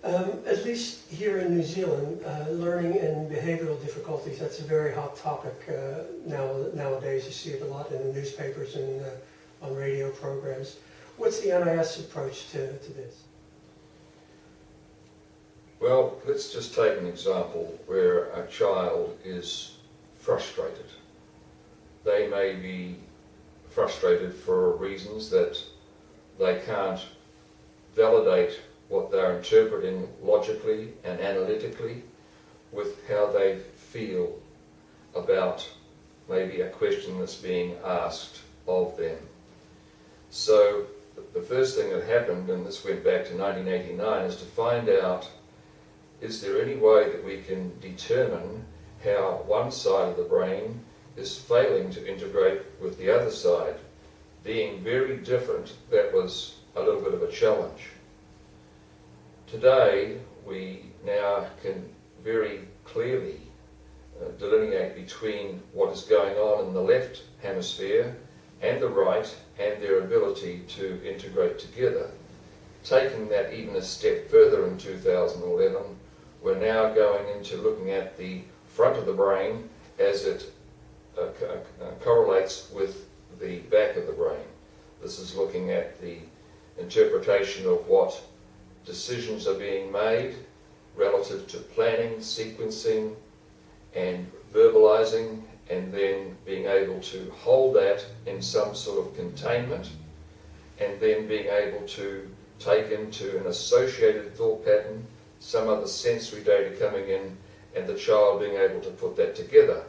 At least here in New Zealand, learning and behavioral difficulties, that's a very hot topic nowadays. You see it a lot in the newspapers and on radio programs. What's the NIS approach to this? Well, let's just take an example where a child is frustrated. They may be frustrated for reasons that they can't validate what they're interpreting logically and analytically with how they feel about maybe a question that's being asked of them. So the first thing that happened, and this went back to 1989, is to find out, is there any way that we can determine how one side of the brain is failing to integrate with the other side? Being very different, that was a little bit of a challenge. Today, we now can very clearly delineate between what is going on in the left hemisphere and the right and their ability to integrate together. Taking that even a step further in 2011, we're now going into looking at the front of the brain as it correlates with the back of the brain. This is looking at the interpretation of what decisions are being made relative to planning, sequencing, and verbalizing, and then being able to hold that in some sort of containment, and then being able to take into an associated thought pattern some other sensory data coming in, and the child being able to put that together.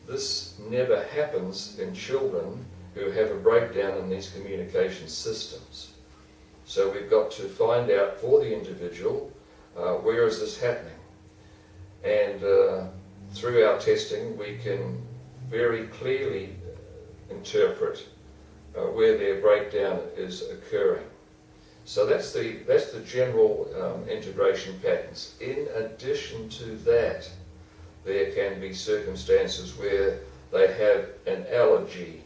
This never happens in children who have a breakdown in these communication systems. So we've got to find out for the individual, where is this happening? And through our testing, we can very clearly interpret where their breakdown is occurring. So that's the general integration patterns. In addition to that, there can be circumstances where they have an allergy,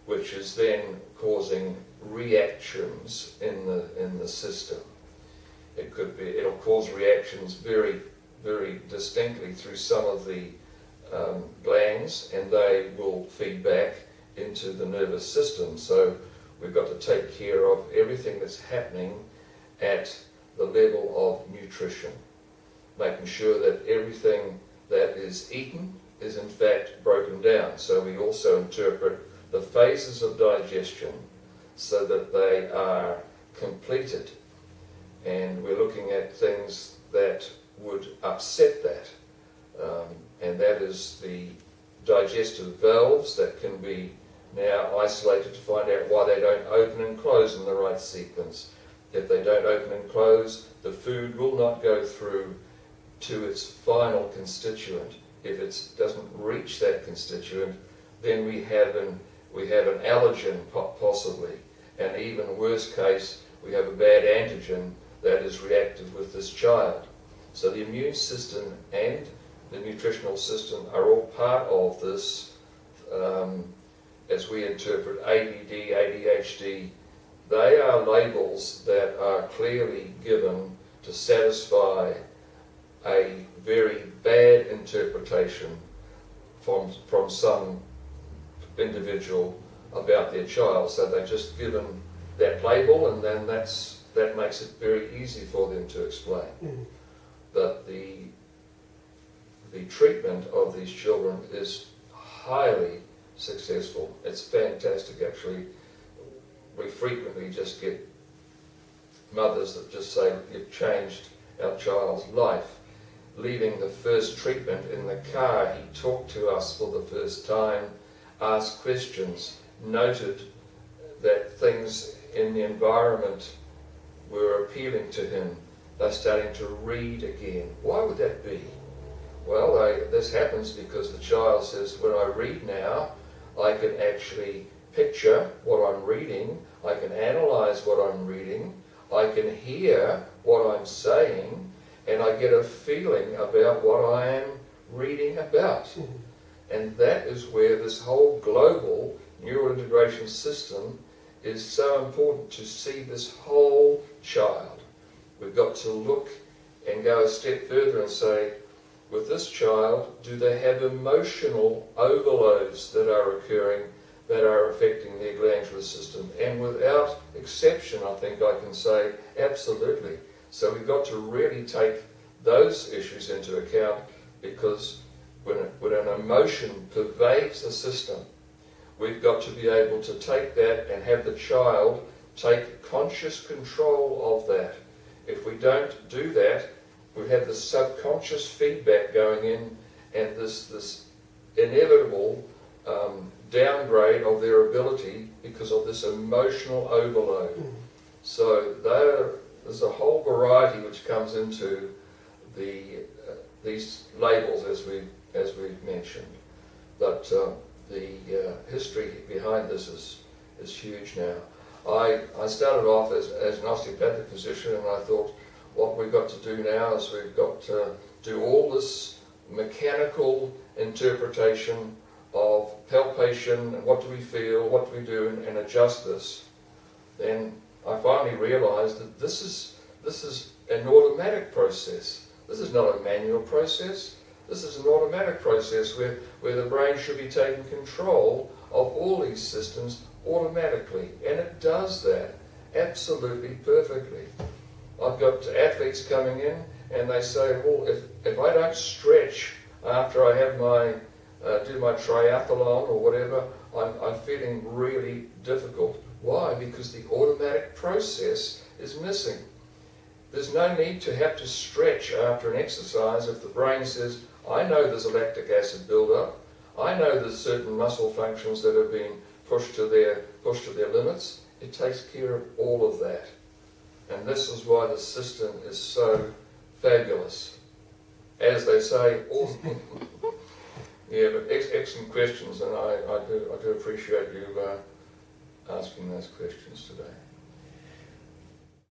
which is then causing reactions in the system. It'll cause reactions very, very distinctly through some of the glands, and they will feed back into the nervous system. So we've got to take care of everything that's happening at the level of nutrition, making sure that everything that is eaten is in fact broken down. So we also interpret the phases of digestion so that they are completed. And we're looking at things that would upset that. And that is the digestive valves that can be now isolated to find out why they don't open and close in the right sequence. If they don't open and close, the food will not go through to its final constituent. If it doesn't reach that constituent, then we have an allergen possibly, and even worst case, we have a bad antigen that is reactive with this child. So the immune system and the nutritional system are all part of this. As we interpret ADD, ADHD, they are labels that are clearly given to satisfy a very bad interpretation from some individual about their child. So they're just given that label, and then that makes it very easy for them to explain. Mm. But the treatment of these children is highly successful. It's fantastic, actually. We frequently just get mothers that just say, "You've changed our child's life." Leaving the first treatment in the car, he talked to us for the first time, asked questions, noted that things in the environment were appealing to him. They're starting to read again. Why would that be? Well, this happens because the child says, when I read now, I can actually picture what I'm reading, I can analyze what I'm reading, I can hear what I'm saying, and I get a feeling about what I am reading about. Mm-hmm. And that is where this whole global neural integration system is so important, to see this whole child. we've got to look and go a step further and say, with this child, do they have emotional overloads that are occurring that are affecting their glandular system? And without exception, I think I can say, absolutely. So we've got to really take those issues into account, because when an emotion pervades the system, we've got to be able to take that and have the child take conscious control of that. If we don't do that, we have this subconscious feedback going in, and this inevitable downgrade of their ability because of this emotional overload. So there's a whole variety which comes into these labels, as we've mentioned. But the history behind this is huge now. I started off as an osteopathic physician, and I thought, what we've got to do now is we've got to do all this mechanical interpretation of palpation, and what do we feel, what do we do, and adjust this. Then I finally realised that this is an automatic process. This is not a manual process. This is an automatic process where the brain should be taking control of all these systems automatically, and it does that absolutely perfectly. I've got athletes coming in and they say, well, if I don't stretch after I have do my triathlon or whatever, I'm feeling really difficult. Why? Because the automatic process is missing. There's no need to have to stretch after an exercise if the brain says, I know there's a lactic acid buildup, I know there's certain muscle functions that have been pushed to their limits. It takes care of all of that. And this is why the system is so fabulous. As they say, awesome. Yeah, but excellent questions, and I do appreciate you asking those questions today.